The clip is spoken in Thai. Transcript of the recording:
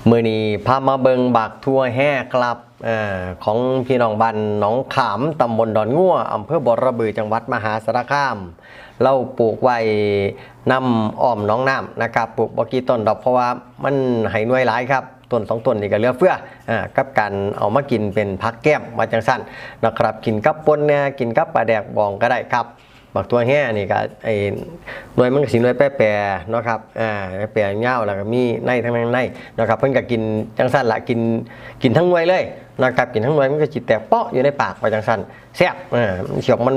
มือนี้พามาเบิงบักทั่วแห่ครับของพี่น้องบ้านหนองขามตำบลดอนงัวอำเภอบ่อระบือจังหวัดมหาสารคามเราปลูกไว้นำอ้อมน้องน้ำนะครับปลูกบ่กี่ต้นดอกเพราะว่ามันให้หน่วยหลายครับต้น2ต้นนี่ก็เหลือเฟือกับการเอามากินเป็นผักแก้มมาจังสั้นนะครับกินกับป่นเนี่ยกินกับปลาแดกบองก็ได้ครับบักตัวแห่นี่ก็หน่วยมันก็สิหน่วยแปรๆเนาะครับแปรเงาแล้วก็มีในทั้งในนะครับเพิ่นก็กินจังสั้นละกินทั้งหน่วยเลยนะครับกินทั้งหน่วยมันก็จิตแตกเปาะอยู่ในปากไปจังสั้นแซ่บเฉียบมัน